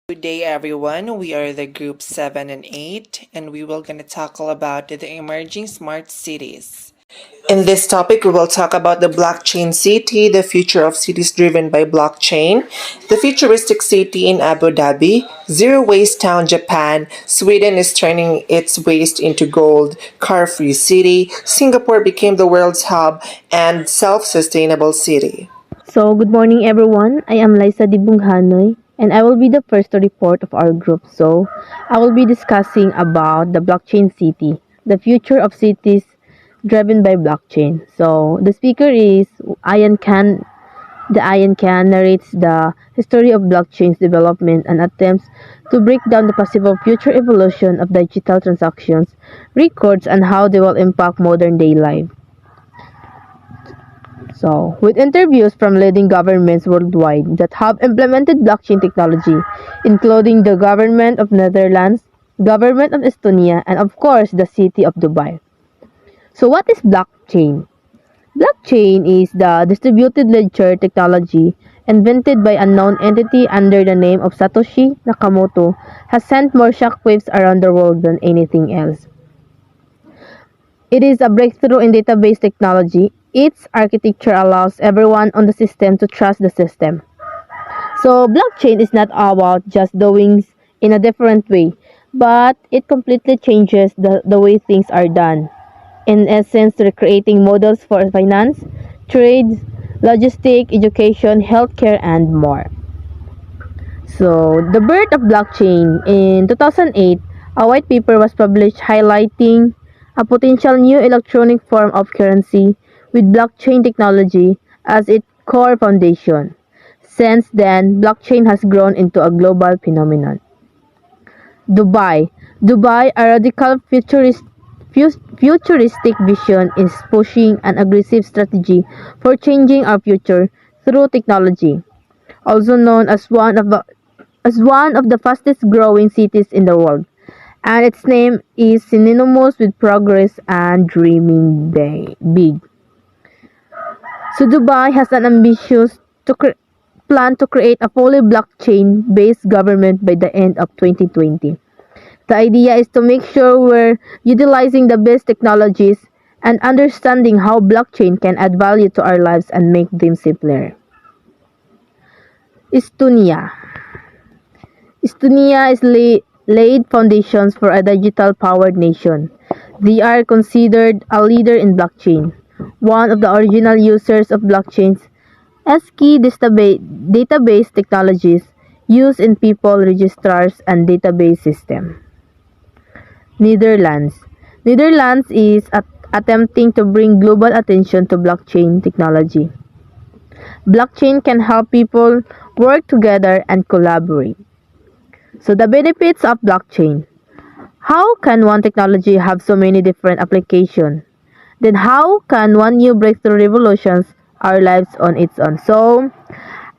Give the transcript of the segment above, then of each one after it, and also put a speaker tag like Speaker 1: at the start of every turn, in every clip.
Speaker 1: Good day everyone, we are the group 7 and 8 and we will gonna tackle about the emerging smart cities. In this topic, we will talk about the blockchain city, the future of cities driven by blockchain, the futuristic city in Abu Dhabi, zero waste town Japan, Sweden is turning its waste into gold, car-free city, Singapore became the world's hub, and self-sustainable city.
Speaker 2: So, good morning everyone. I am Liza Dibunghanoy and I will be the first to report of our group. So, I will be discussing about the blockchain city, the future of cities driven by blockchain. So, the speaker is Ian Khan. The Ian Khan narrates the history of blockchain's development and attempts to break down the possible future evolution of digital transactions, records, and how they will impact modern day life. So, with interviews from leading governments worldwide that have implemented blockchain technology, including the government of Netherlands, government of Estonia, and of course the city of Dubai. So, what is blockchain? Blockchain is the distributed ledger technology invented by a known entity under the name of Satoshi Nakamoto has sent more shockwaves around the world than anything else. It is a breakthrough in database technology. Its architecture allows everyone on the system to trust the system. So, blockchain is not about just doing in a different way, but it completely changes the way things are done. In essence, recreating models for finance, trades, logistics, education, healthcare, and more. So, the birth of blockchain in 2008, a white paper was published highlighting a potential new electronic form of currency with blockchain technology as its core foundation. Since then, blockchain has grown into a global phenomenon. Dubai. Dubai, a radical futuristic vision, is pushing an aggressive strategy for changing our future through technology, also known as one of the fastest growing cities in the world, and its name is synonymous with progress and dreaming big. So Dubai has an ambitious plan to create a fully blockchain-based government by the end of 2020. The idea is to make sure we're utilizing the best technologies and understanding how blockchain can add value to our lives and make them simpler. Estonia. Estonia is laid foundations for a digital-powered nation. They are considered a leader in blockchain. One of the original users of blockchains as key database technologies used in people registrars and database system. Netherlands. Netherlands is attempting to bring global attention to blockchain technology. Blockchain can help people work together and collaborate. So the benefits of blockchain. How can one technology have so many different applications? Then how can one new breakthrough revolutions our lives on its own? So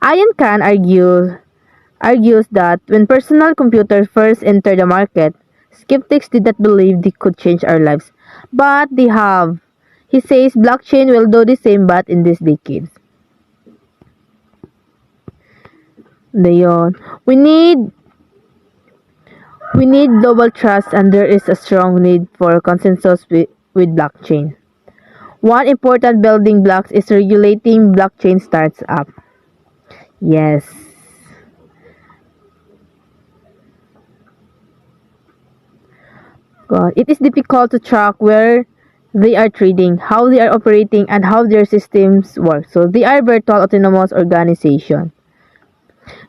Speaker 2: Ian Khan argues that when personal computers first entered the market, skeptics did not believe they could change our lives. But they have. He says blockchain will do the same but in these decades. Dayon. We need global trust and there is a strong need for consensus with blockchain. One important building block is regulating blockchain startups. Yes. God, it is difficult to track where they are trading, how they are operating, and how their systems work. So they are virtual autonomous organization.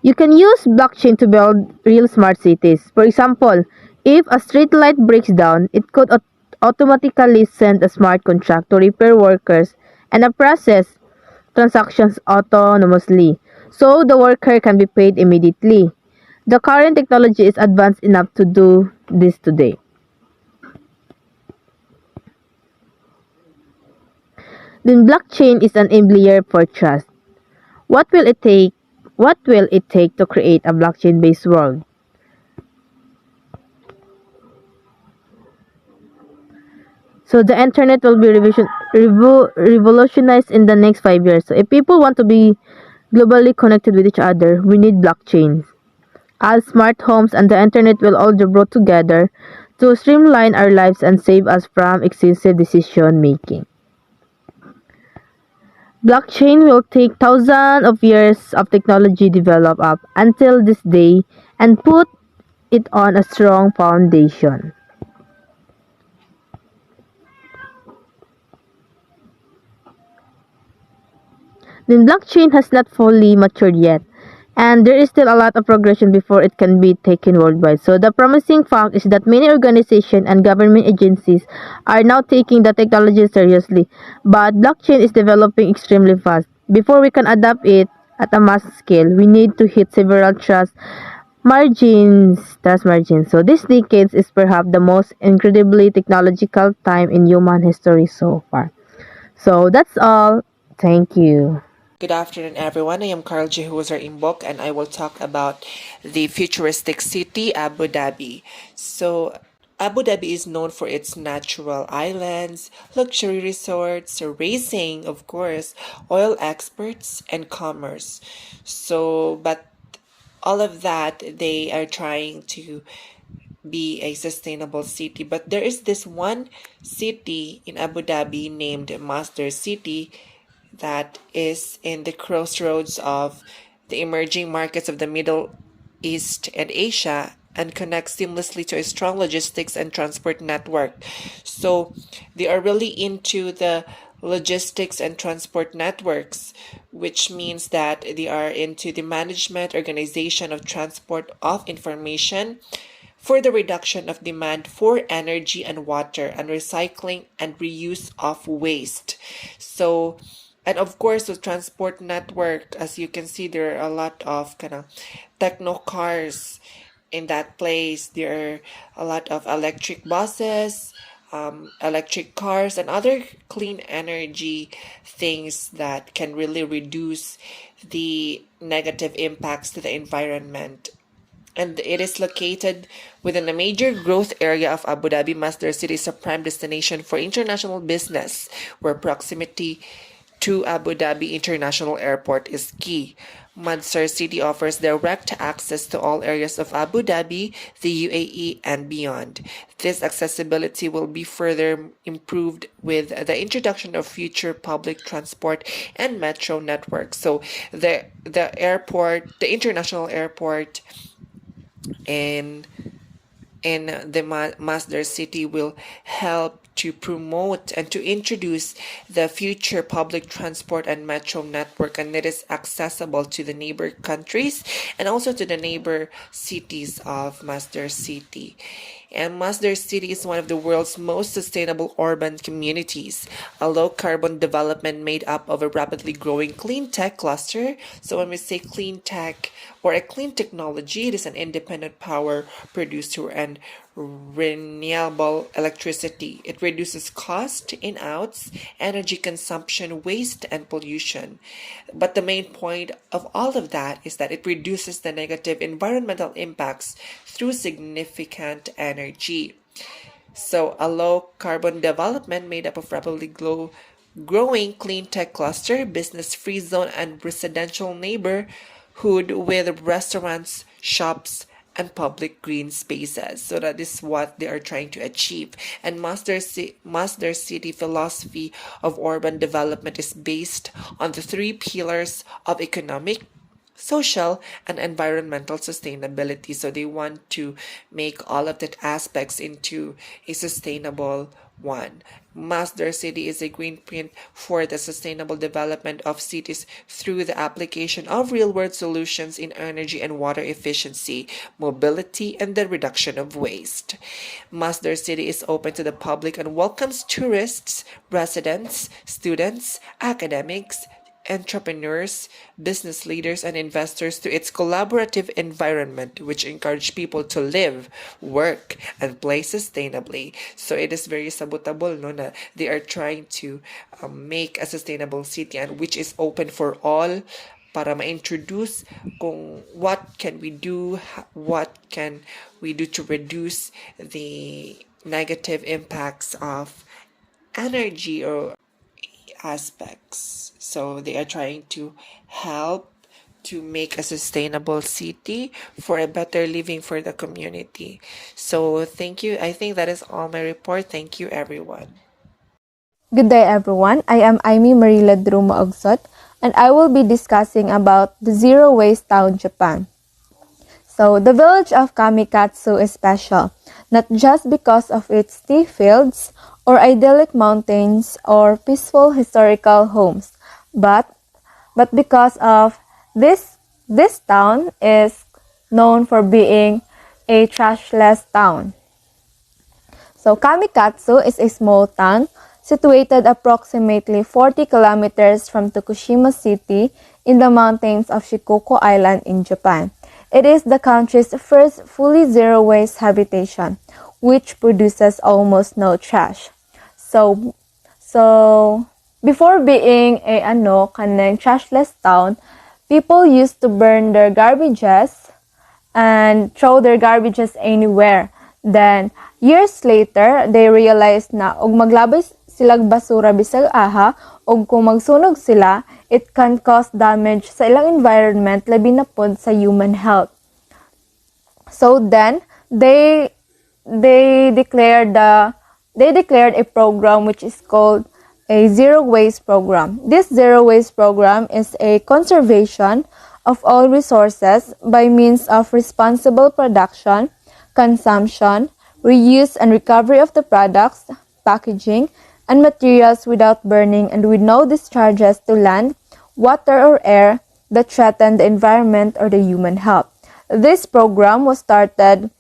Speaker 2: You can use blockchain to build real smart cities. For example, if a street light breaks down, it could automatically send a smart contract to repair workers and process transactions autonomously, so the worker can be paid immediately. The current technology is advanced enough to do this today. Then blockchain is an enabler for trust. What will it take? What will it take to create a blockchain-based world? So the internet will be revolutionized in the next 5 years. So if people want to be globally connected with each other, we need blockchains. As smart homes and the internet will all be brought together to streamline our lives and save us from excessive decision making. Blockchain will take thousands of years of technology develop up until this day and put it on a strong foundation. The blockchain has not fully matured yet, and there is still a lot of progression before it can be taken worldwide. So the promising fact is that many organizations and government agencies are now taking the technology seriously, but blockchain is developing extremely fast. Before we can adopt it at a mass scale, we need to hit several trust margins. So this decade is perhaps the most incredibly technological time in human history so far. So that's all. Thank you.
Speaker 1: Good afternoon, everyone. I am Carl Jehuzer Imbok, and I will talk about the futuristic city, Abu Dhabi. So, Abu Dhabi is known for its natural islands, luxury resorts, racing, of course, oil experts, and commerce. But all of that, they are trying to be a sustainable city. But there is this one city in Abu Dhabi named Master City that is in the crossroads of the emerging markets of the Middle East and Asia and connects seamlessly to a strong logistics and transport network. So they are really into the logistics and transport networks, which means that they are into the management, organization of transport of information for the reduction of demand for energy and water and recycling and reuse of waste. So, and of course, the transport network, as you can see, there are a lot of kind of techno cars in that place. There are a lot of electric buses, electric cars, and other clean energy things that can really reduce the negative impacts to the environment. And it is located within a major growth area of Abu Dhabi. Masdar City is a prime destination for international business, where proximity to Abu Dhabi International Airport is key. Masdar City offers direct access to all areas of Abu Dhabi, the UAE, and beyond. This accessibility will be further improved with the introduction of future public transport and metro networks. So the international airport in the Masdar City will help to promote and to introduce the future public transport and metro network, and it is accessible to the neighbor countries and also to the neighbor cities of Masdar City. And Masdar City is one of the world's most sustainable urban communities, a low carbon development made up of a rapidly growing clean tech cluster. So when we say clean tech or a clean technology, it is an independent power producer and renewable electricity. It reduces cost in outs, energy consumption, waste, and pollution. But the main point of all of that is that it reduces the negative environmental impacts through significant energy. So, a low carbon development made up of rapidly growing clean tech cluster, business free zone, and residential neighborhood with restaurants, shops, and public green spaces. So that is what they are trying to achieve. And Master City philosophy of urban development is based on the three pillars of economic, social, and environmental sustainability. So they want to make all of that aspects into a sustainable one. Masdar City is a greenprint for the sustainable development of cities through the application of real-world solutions in energy and water efficiency, mobility, and the reduction of waste. Masdar City is open to the public and welcomes tourists, residents, students, academics, entrepreneurs, business leaders, and investors to its collaborative environment, which encourage people to live, work, and play sustainably. So it is very sabotable, no, na they are trying to make a sustainable city and which is open for all para ma-introduce kung what can we do, what can we do to reduce the negative impacts of energy or aspects. So they are trying to help to make a sustainable city for a better living for the community. So thank you. I think that is all my report. Thank you, everyone.
Speaker 3: Good day everyone, I am Aimee Marila Druma Ogsot and I will be discussing about the Zero Waste Town, Japan. So, the village of Kamikatsu is special, not just because of its tea fields or idyllic mountains or peaceful historical homes, but because of this town is known for being a trashless town. So Kamikatsu is a small town situated approximately 40 kilometers from Tokushima City in the mountains of Shikoku Island in Japan. It is the country's first fully zero-waste habitation, which produces almost no trash. So before being a kanang trashless town, people used to burn their garbages and throw their garbages anywhere. Then, years later, they realized na og maglabay silang basura bisag aha, og kung magsunog sila, it can cause damage sa ilang environment, labi na pod sa human health. So then, they declared a program which is called a zero waste program. This zero waste program is a conservation of all resources by means of responsible production, consumption, reuse and recovery of the products, packaging, and materials without burning and with no discharges to land, water, or air that threaten the environment or the human health. This program was started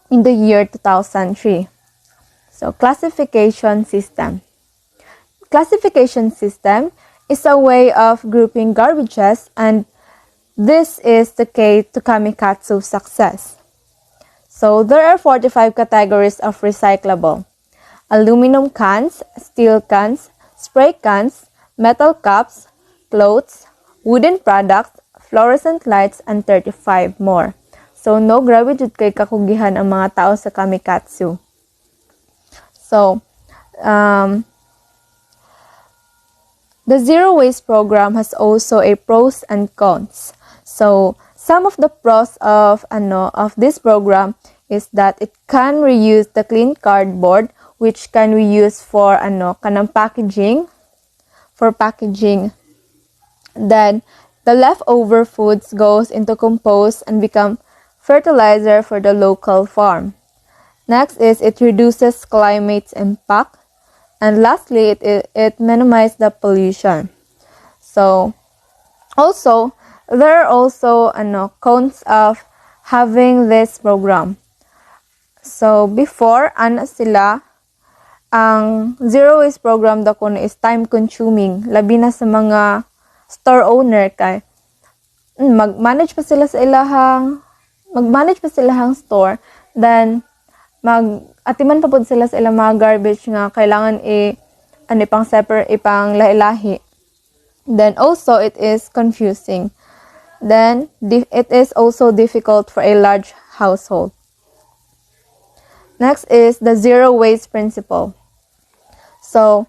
Speaker 3: in the year 2003. So, classification system. Classification system is a way of grouping garbages, and this is the key to Kamikatsu's success. So, there are 45 categories of recyclable: aluminum cans, steel cans, spray cans, metal cups, clothes, wooden products, fluorescent lights, and 35 more. So, no, grabe jud kay kakugihan ang mga tao sa Kamikatsu. So, the zero waste program has also a pros and cons. So, some of the pros of this program is that it can reuse the clean cardboard, which can we use for kanang packaging, for packaging. Then the leftover foods goes into compost and become fertilizer for the local farm. Next is it reduces climate's impact. And lastly, it minimizes the pollution. So, also, there are also cons of having this program. So, before, sila, ang zero waste program dako is time consuming. Labi na sa mga store owner kay mag-manage pa sila store, then atiman pa pod sila sa ilang mga garbage nga kailangan ipang lahi-lahi. Then also it is confusing. Then it is also difficult for a large household. Next is the zero waste principle. So,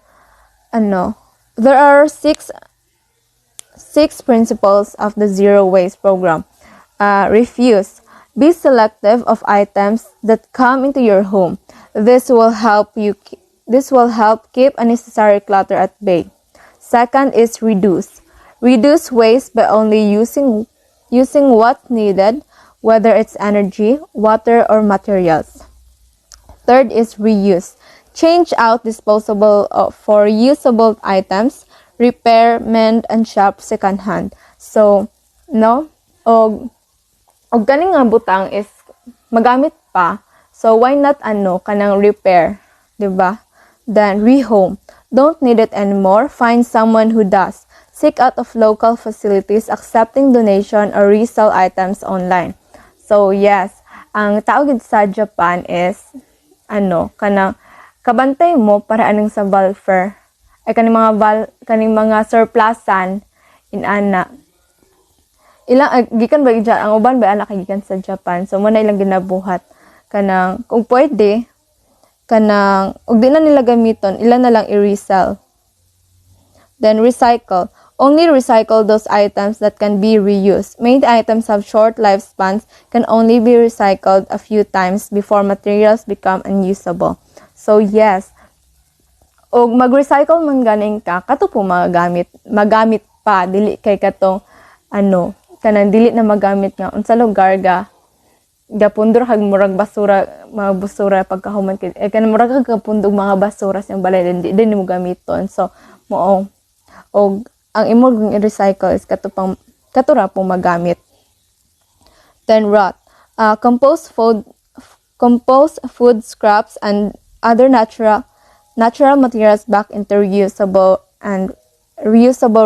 Speaker 3: there are six principles of the zero waste program. Refuse. Be selective of items that come into your home. This will help keep unnecessary clutter at bay. Second is reduce. Reduce waste by only using what's needed, whether it's energy, water, or materials. Third is reuse. Change out disposable for usable items, repair, mend, and shop secondhand. So, og kaning nga butang is magamit pa. So, why not kanang repair, diba? Then, rehome. Don't need it anymore. Find someone who does. Seek out of local facilities accepting donation or resell items online. So, yes, ang tawag sa Japan is, kanang kabantay mo para anong sa welfare. Ay kaning mga surplusan in ana. Ilang gikan ba dyan, ang uban ba anak gikan sa Japan. So mo na ilang ginabuhat kanang kung pwede kanang og di na nila gamiton, ilan na lang i-resell. Then recycle. only recycle those items that can be reused. Many items have short lifespans, can only be recycled a few times before materials become unusable. So yes, og mag-recycle man ganing ka, kato po magamit pa, dili kay katong, kanang dili na magamit nga, unsa lugar gapundor kag murag basura, mga basura pagkahuman kanang murag kag kapundog mga basura sa balay din mo gamiton. So moong og ang imong i-recycle is katura pong magamit. Then rot. Compost food scraps and other natural materials back into reusable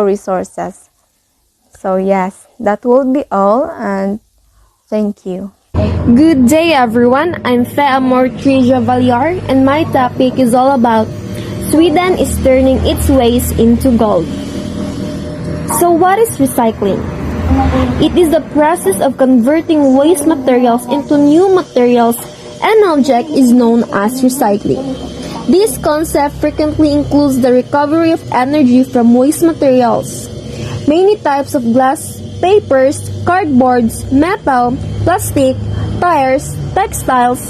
Speaker 3: resources. So yes, that will be all, and thank you.
Speaker 4: Good day everyone, I'm Fea Mortrigia Valyar and my topic is all about Sweden is turning its waste into gold. So what is recycling? It is the process of converting waste materials into new materials and object is known as recycling. This concept frequently includes the recovery of energy from waste materials. Many types of glass, papers, cardboards, metal, plastic, tires, textiles,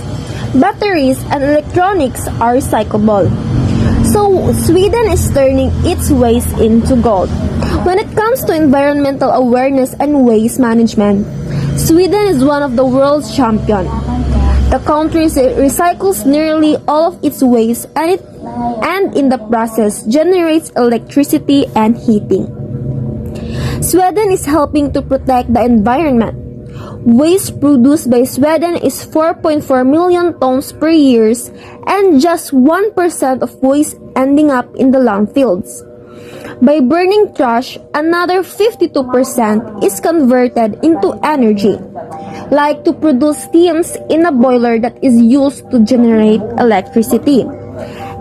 Speaker 4: batteries, and electronics are recyclable. So, Sweden is turning its waste into gold. When it comes to environmental awareness and waste management, Sweden is one of the world's champions. The country recycles nearly all of its waste and in the process generates electricity and heating. Sweden is helping to protect the environment. Waste produced by Sweden is 4.4 million tons per year and just 1% of waste ending up in the landfills. By burning trash, another 52% is converted into energy, like to produce steams in a boiler that is used to generate electricity.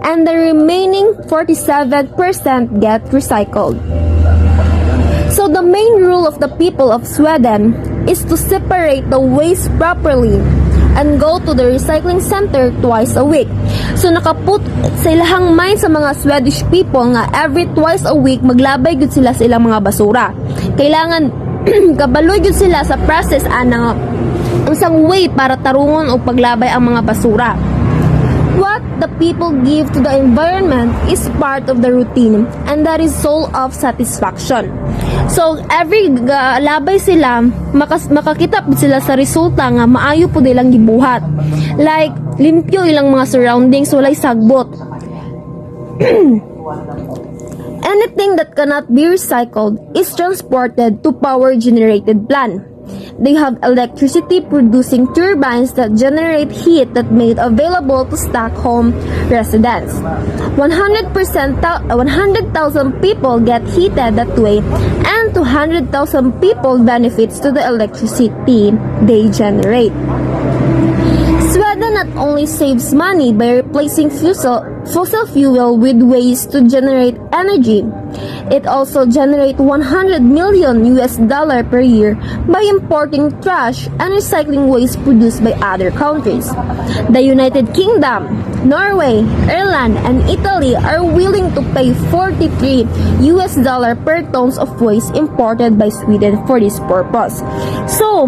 Speaker 4: And the remaining 47% get recycled. So the main rule of the people of Sweden is to separate the waste properly and go to the recycling center twice a week. So nakaput sa ilahang mind sa mga Swedish people nga every twice a week maglabay gud sila sa ilang mga basura. Kailangan kabaloy gud sila sa process ana isang way para tarungon o paglabay ang mga basura. What the people give to the environment is part of the routine and that is soul of satisfaction. So every labay sila makakita pud sila sa resulta nga maayo pud ilang gibuhat. Like limpyo ilang mga surroundings, walay sagbot. Anything that cannot be recycled is transported to power generated plant. They have electricity producing turbines that generate heat that made available to Stockholm residents. 100,000 people get heated that way and 200,000 people benefits to the electricity they generate. Sweden not only saves money by replacing fossil fuel with waste to generate energy, it also generates $100 million per year by importing trash and recycling waste produced by other countries. The United Kingdom, Norway, Ireland, and Italy are willing to pay $43 per tons of waste imported by Sweden for this purpose. So,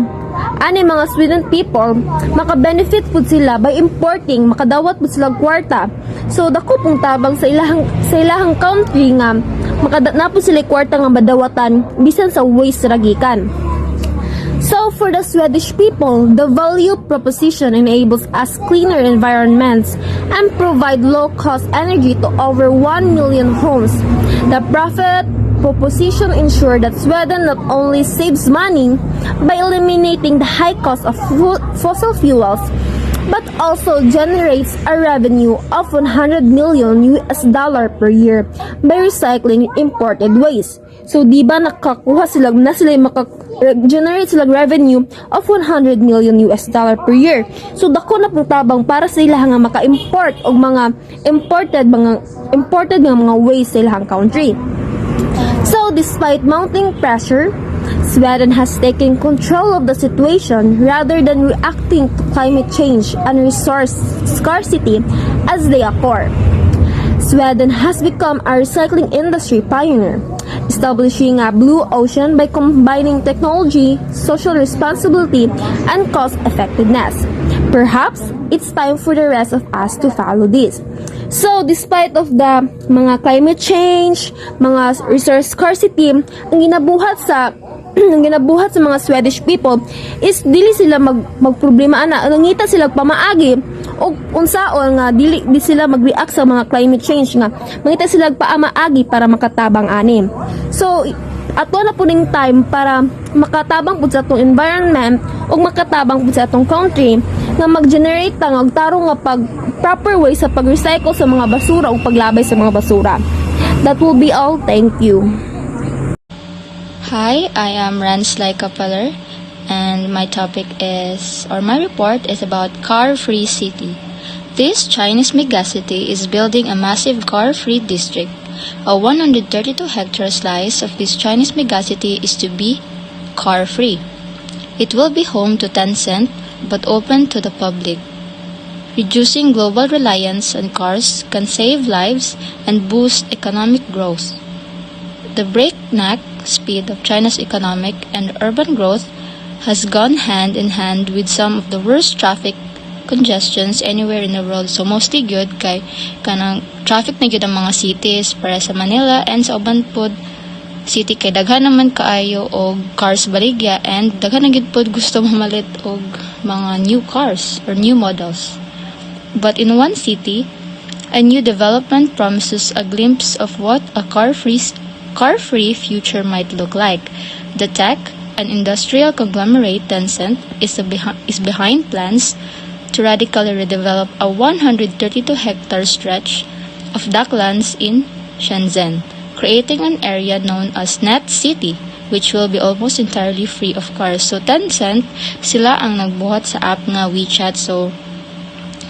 Speaker 4: ani mga Sweden people, maka-benefit pud sila by importing, makadawat pud sila kwarta. So dako pong tabang sa ilahang country nga makadana pud sila kwarta nga madawatan bisan sa waste ragikan. So for the Swedish people, the value proposition enables us cleaner environments and provide low-cost energy to over 1 million homes. The profit proposition ensure that Sweden not only saves money by eliminating the high cost of fossil fuels, but also generates a revenue of $100 million per year by recycling imported waste. So di ba nakakuha sila maka-generate sila revenue of $100 million per year. So dako na pong tabang para sa ilang nga maka-import og mga imported mga waste sa ilang country. So, despite mounting pressure, Sweden has taken control of the situation rather than reacting to climate change and resource scarcity as they occur. Sweden has become a recycling industry pioneer. establishing a blue ocean by combining technology, social responsibility, and cost effectiveness. Perhaps it's time for the rest of us to follow this. So, despite of the mga climate change, mga resource scarcity, ang ginabuhat sa mga Swedish people is dili sila magproblema ana, nangita sila pamaagi o unsaon nga dili di sila magreact sa mga climate change nga mangita sila paamaagi para makatabang ani. So, ato na po ning time para makatabang pud sa atong environment ug makatabang pud sa atong country nga mag-generate ta og tarong nga pag proper way sa pag-recycle sa mga basura ug paglabay sa mga basura. That will be all. Thank you.
Speaker 5: Hi, I am Ransley Kapeller, and my topic is, or my report is about car-free city. This Chinese megacity is building a massive car-free district. A 132-hectare slice of this Chinese megacity is to be car-free. It will be home to Tencent, but open to the public. Reducing global reliance on cars can save lives and boost economic growth. The breakneck speed of China's economic and urban growth has gone hand in hand with some of the worst traffic congestions anywhere in the world. So mostly good kay kanang traffic na gyud ang mga cities para sa Manila and sa uban pod city kay daghan naman kaayo og cars baligya and daghan na gyud pod gusto mamalit og mga new cars or new models. But in one city, a new development promises a glimpse of what a car-free future might look like. The tech and industrial conglomerate Tencent is behind plans to radically redevelop a 132-hectare stretch of docklands in Shenzhen, creating an area known as Net City, which will be almost entirely free of cars. So Tencent, sila ang nagbuhat sa app nga WeChat. So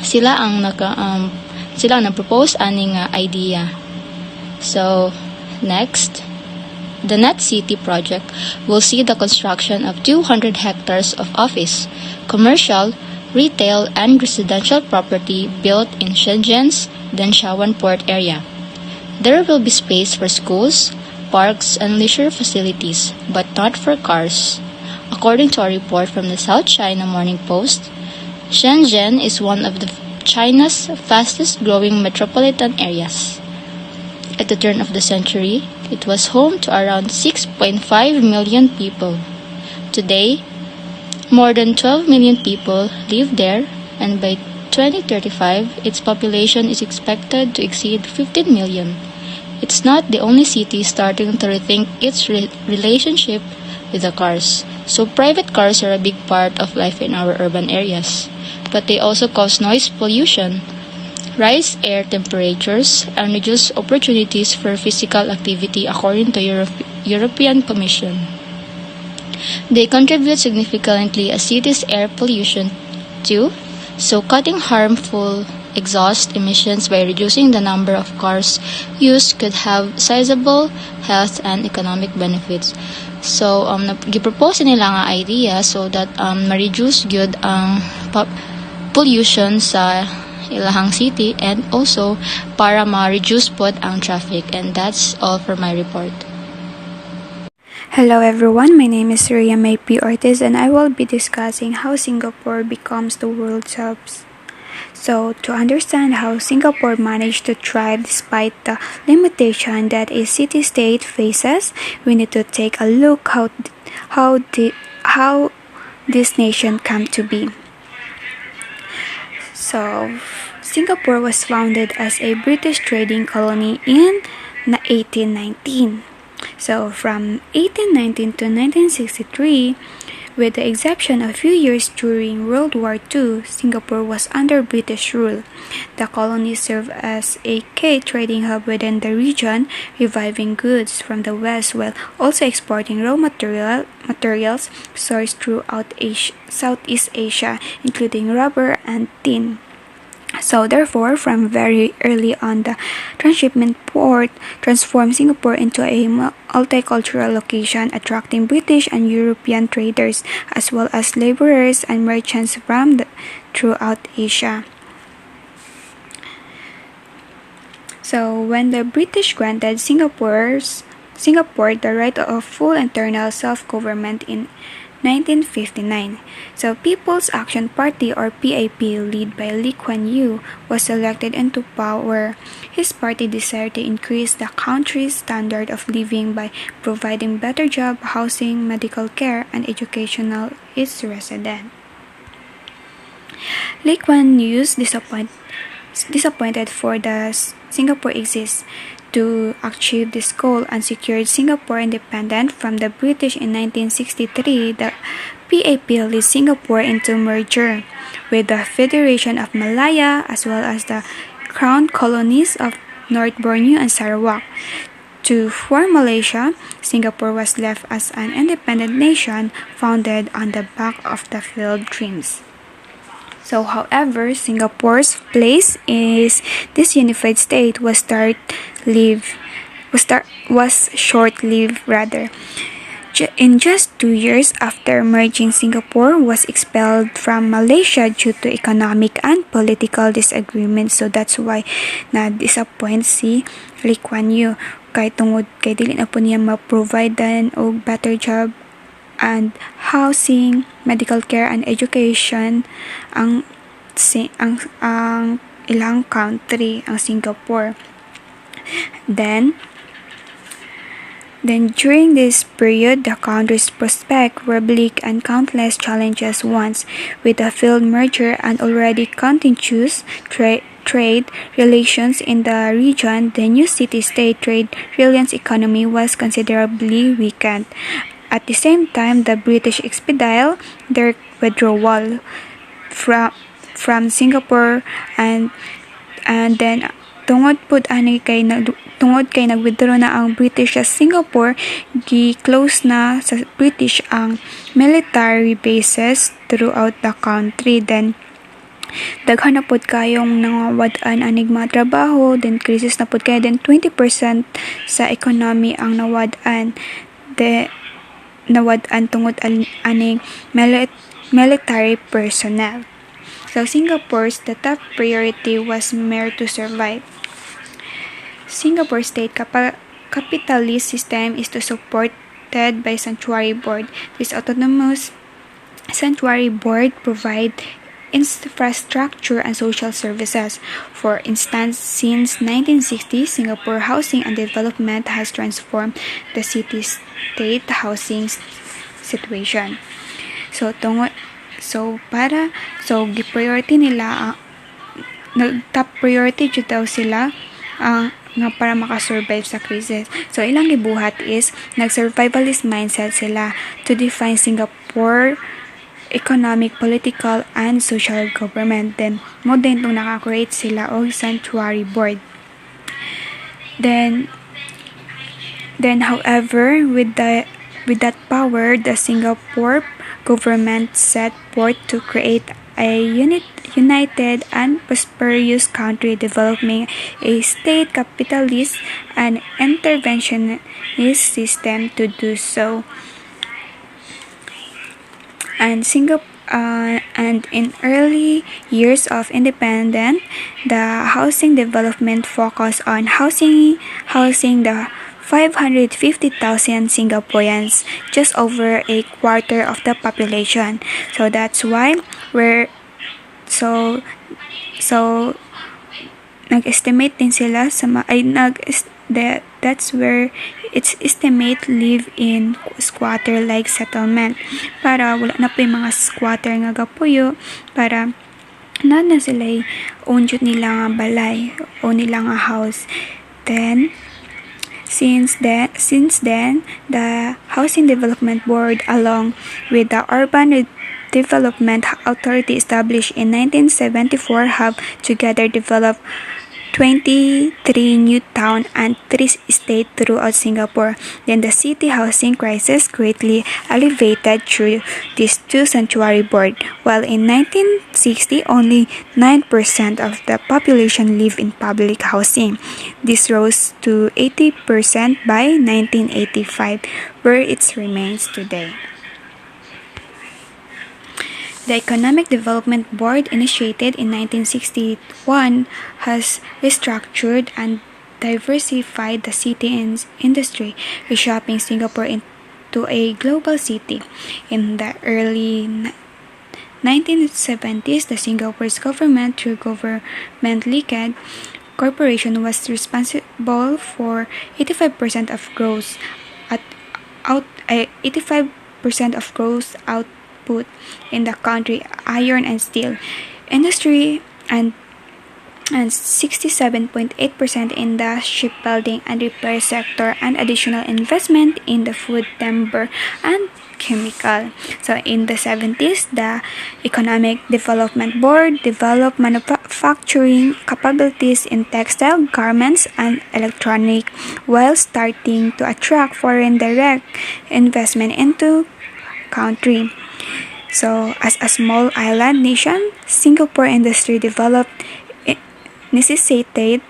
Speaker 5: sila ang nag-propose aning idea. So next, the Net City project will see the construction of 200 hectares of office, commercial, retail, and residential property built in Shenzhen's Denshawan port area. There will be space for schools, parks, and leisure facilities, but not for cars. According to a report from the South China Morning Post, Shenzhen is one of China's fastest-growing metropolitan areas. At the turn of the century, it was home to around 6.5 million people. Today, more than 12 million people live there, and by 2035, its population is expected to exceed 15 million. It's not the only city starting to rethink its relationship with the cars. So private cars are a big part of life in our urban areas, but they also cause noise pollution, rise air temperatures, and reduce opportunities for physical activity according to European Commission. They contribute significantly a city's air pollution too, so cutting harmful exhaust emissions by reducing the number of cars used could have sizable health and economic benefits. So, gipropose nila nga idea so that ma-reduce gyud ang pollution sa ilahang city and also para ma-reduce pod ang traffic. And that's all for my report.
Speaker 6: Hello everyone, my name is Ria May P. Ortiz and I will be discussing how Singapore becomes the world's hubs. So, to understand how Singapore managed to thrive despite the limitation that a city-state faces, we need to take a look how this nation came to be. So, Singapore was founded as a British trading colony in 1819. So, from 1819 to 1963, with the exception of a few years during World War II, Singapore was under British rule. The colony served as a key trading hub within the region, reviving goods from the West while also exporting raw materials sourced throughout Southeast Asia, including rubber and tin. So therefore, from very early on, the transshipment port transformed Singapore into a multicultural location, attracting British and European traders as well as laborers and merchants from throughout Asia. So when the British granted Singapore's Singapore the right of full internal self-government in 1959. So People's Action Party or PAP led by Lee Kuan Yew was elected into power. His party desired to increase the country's standard of living by providing better job, housing, medical care, and educational its residents. Lee Kuan Yew's disappointed for the Singapore exists to achieve this goal and secured Singapore independent from the British in 1963. The PAP led Singapore into merger with the Federation of Malaya as well as the Crown Colonies of North Borneo and Sarawak. To form Malaysia, Singapore was left as an independent nation founded on the back of the failed dreams. So, however, Singapore's place is this unified state was short-lived rather. In just 2 years after merging, Singapore was expelled from Malaysia due to economic and political disagreements. So that's why na-disappoint si Lee Kuan Yew kay tungod kay dili na po niya ma-provide og better job and housing, medical care and education ang ilang country, ang Singapore. Then during this period, the country's prospects were bleak and countless challenges once, with a failed merger and already contentious trade relations in the region. The new city-state trade reliance economy was considerably weakened. At the same time, the British expedited their withdrawal from Singapore and then tungod kay nag-withdraw na ang British sa Singapore, gi-close na sa British ang military bases throughout the country. Then daghan na pod kayong nawad-an anig mga trabaho, then crisis na pod kay, then 20% sa economy ang nawad-an tungod aning military personnel. So Singapore's the top priority was mere to survive. Singapore's state capitalist system is supported by Sanctuary Board. This autonomous Sanctuary Board provide infrastructure and social services. For instance, since 1960, Singapore Housing and Development has transformed the city-state housing situation. So gi-priority nila top priority jud daw sila nga para makasurvive sa crisis. So ilang gibuhat is nag-survivalist mindset sila to define Singapore economic, political, and social government. Then mo din itong naka-create sila og Sanctuary Board. Then however, with that power, the Singapore government set forth to create a united and prosperous country, developing a state capitalist and interventionist system to do so. And in early years of independence, the housing development focused on housing the 550,000 Singaporeans, just over a quarter of the population. So that's why nag-estimate din sila that's where it's estimate live in squatter like settlement, para wala na po yung mga squatter nga gapuyo, para na sila own jud nila nga balay, own nila nga house. Then Since then, the Housing Development Board, along with the Urban Development Authority established in 1974, have together developed 23 new towns and 3 estates throughout Singapore. Then the city housing crisis greatly alleviated through these 2 sanctuary boards, while in 1960 only 9% of the population lived in public housing. This rose to 80% by 1985, where it remains today. The Economic Development Board, initiated in 1961, has restructured and diversified the city industry, reshaping Singapore into a global city. In the early 1970s, the Singapore's government, through Government Liquid Corporation, was responsible for 85% of gross at out 85% of gross output in the country, iron and steel industry, and 67.8% in the shipbuilding and repair sector, and additional investment in the food, timber, and chemical. So in the 70s, the Economic Development Board developed manufacturing capabilities in textile, garments, and electronic, while starting to attract foreign direct investment into country. So as a small island nation, Singapore industry developed necessitate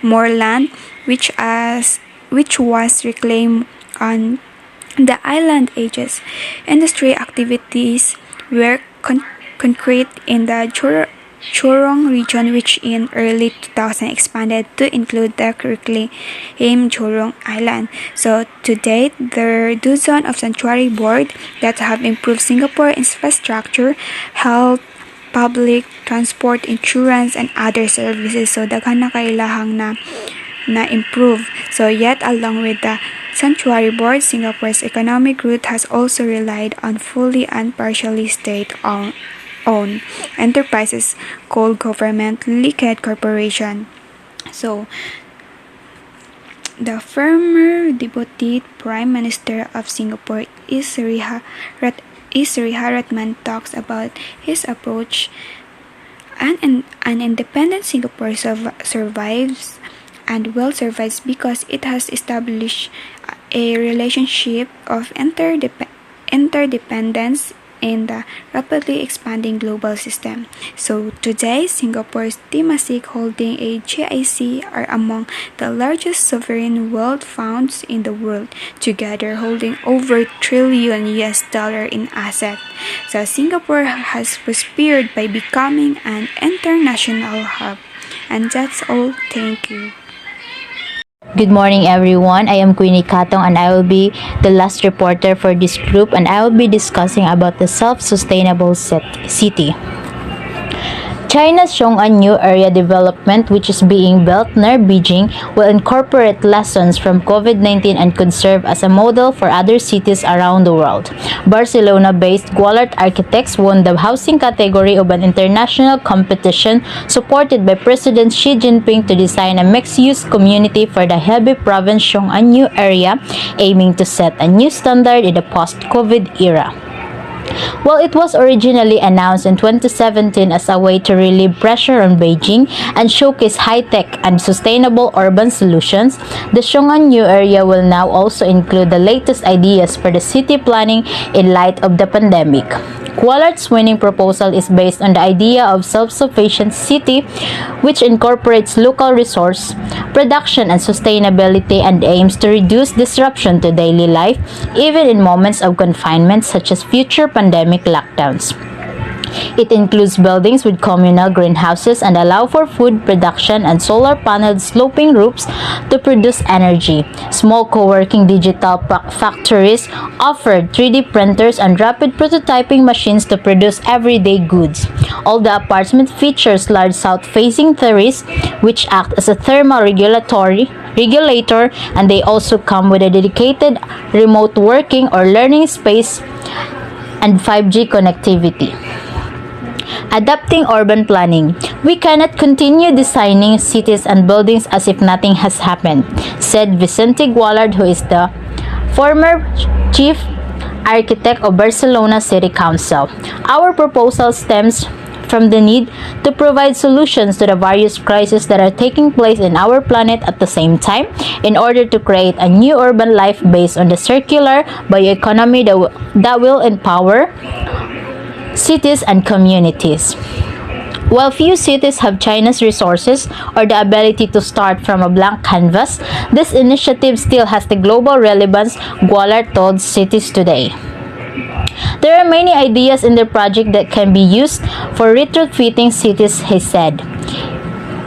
Speaker 6: more land, which was reclaimed on the island edges. Industry activities were concrete in the Jurong region, which in early 2000 expanded to include the reclaimed Jurong Island. So to date, there are dozens of sanctuary boards that have improved Singapore infrastructure, health, public transport, insurance, and other services. So daghan na kailahang na improve. So yet along with the sanctuary board, Singapore's economic growth has also relied on fully and partially state-owned enterprises called Government Liquid Corporation. So the former Deputy Prime Minister of Singapore is Sriharatman talks about his approach. An independent Singapore survives and will survive because it has established a relationship of interdependence in the rapidly expanding global system. So today, Singapore's Temasek Holding, a GIC, are among the largest sovereign wealth funds in the world, together holding over $1 trillion in assets. So Singapore has prospered by becoming an international hub. And that's all. Thank you.
Speaker 7: Good morning, everyone. I am Queenie Katong, and I will be the last reporter for this group, and I will be discussing about the self-sustainable city. China's Xiong'an Area development, which is being built near Beijing, will incorporate lessons from COVID-19 and could serve as a model for other cities around the world. Barcelona-based Gualart Architects won the housing category of an international competition supported by President Xi Jinping to design a mixed-use community for the Hebei Province Xiong'an Area, aiming to set a new standard in the post-COVID era. While it was originally announced in 2017 as a way to relieve pressure on Beijing and showcase high-tech and sustainable urban solutions, the Xiong'an area will now also include the latest ideas for the city planning in light of the pandemic. Gualart's winning proposal is based on the idea of self-sufficient city, which incorporates local resource production and sustainability and aims to reduce disruption to daily life, even in moments of confinement such as future pandemic lockdowns. It includes buildings with communal greenhouses and allow for food production and solar-paneled sloping roofs to produce energy. Small co-working digital factories offered 3D printers and rapid prototyping machines to produce everyday goods. All the apartments features large south-facing terraces which act as a thermal regulator, and they also come with a dedicated remote working or learning space and 5G connectivity. Adapting urban planning. We cannot continue designing cities and buildings as if nothing has happened, said Vicente Gualard, who is the former chief architect of Barcelona City Council. Our proposal stems from the need to provide solutions to the various crises that are taking place in our planet at the same time in order to create a new urban life based on the circular bioeconomy that will empower cities and communities. While few cities have China's resources or the ability to start from a blank canvas, this initiative still has the global relevance, Gualard told Cities Today. There are many ideas in the project that can be used for retrofitting cities, he said.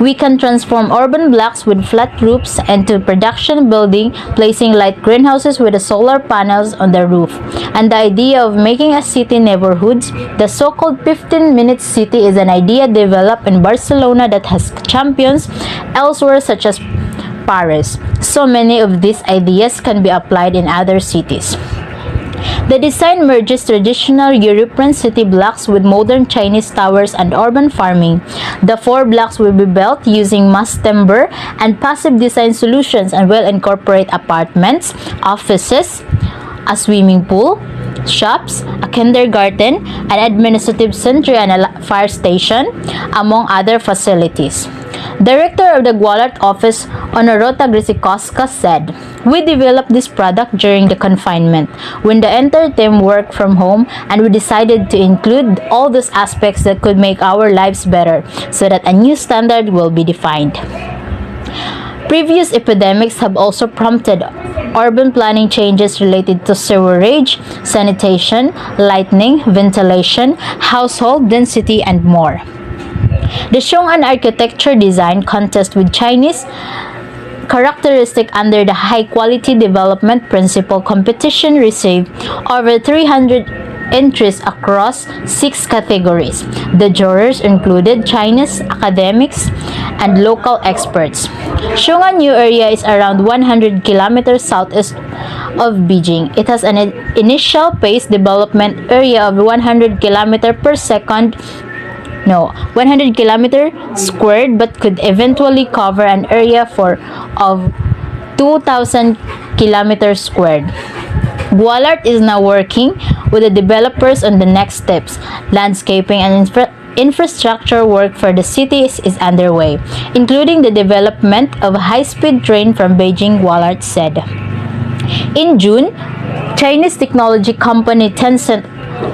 Speaker 7: We can transform urban blocks with flat roofs into production building, placing light greenhouses with the solar panels on the roof. And the idea of making a city neighborhoods, the so-called 15-minute city, is an idea developed in Barcelona that has champions elsewhere such as Paris. So many of these ideas can be applied in other cities. The design merges traditional European city blocks with modern Chinese towers and urban farming. The 4 blocks will be built using mass timber and passive design solutions and will incorporate apartments, offices, a swimming pool, shops, a kindergarten, an administrative center, and a fire station, among other facilities. Director of the Gualart office, Honorota Grisikoska, said, "We developed this product during the confinement, when the entire team worked from home, and we decided to include all those aspects that could make our lives better, so that a new standard will be defined." Previous epidemics have also prompted urban planning changes related to sewerage, sanitation, lighting, ventilation, household density, and more. The Xiong'an Architecture Design Contest with Chinese characteristic under the High Quality Development Principle competition received over 300 entries across 6 categories. The jurors included Chinese academics and local experts. Xiong'an New Area is around 100 kilometers southeast of Beijing. It has an initial phase development area of 100 kilometers per second 100 kilometer squared, but could eventually cover an area of 2,000 kilometers squared. Gualart is now working with the developers on the next steps. Landscaping and infrastructure work for the cities is underway, including the development of a high-speed train from Beijing, Gualart said. In June, Chinese technology company Tencent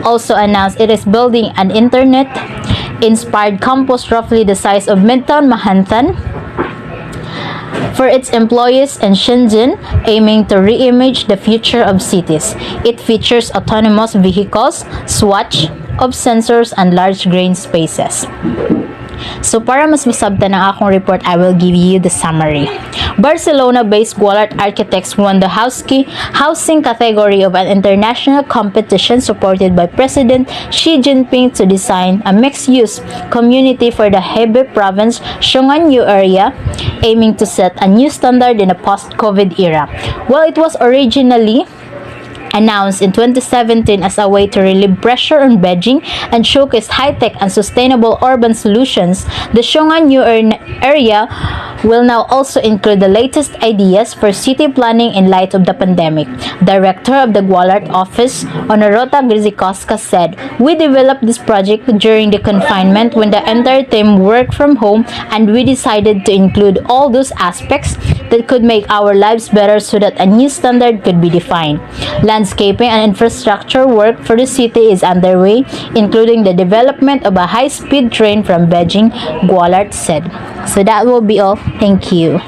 Speaker 7: also announced it is building an internet-inspired campus roughly the size of Midtown Manhattan for its employees in Shenzhen, aiming to re-image the future of cities. It features autonomous vehicles, swatch of sensors, and large green spaces. So para mas masabtan ang akong report, I will give you the summary. Barcelona-based Gualart Architects won the housing category of an international competition supported by President Xi Jinping to design a mixed-use community for the Hebei province Xiong'an New Area, aiming to set a new standard in a post-COVID era. While it was originally announced in 2017 as a way to relieve pressure on Beijing and showcase high-tech and sustainable urban solutions, the Xiong'an New Area will now also include the latest ideas for city planning in light of the pandemic. Director of the Gualart office, Honorota Grisikoska, said, "We developed this project during the confinement when the entire team worked from home, and we decided to include all those aspects that could make our lives better so that a new standard could be defined. Landscaping and infrastructure work for the city is underway, including the development of a high-speed train from Beijing," Gualart said. So that will be all. Thank you.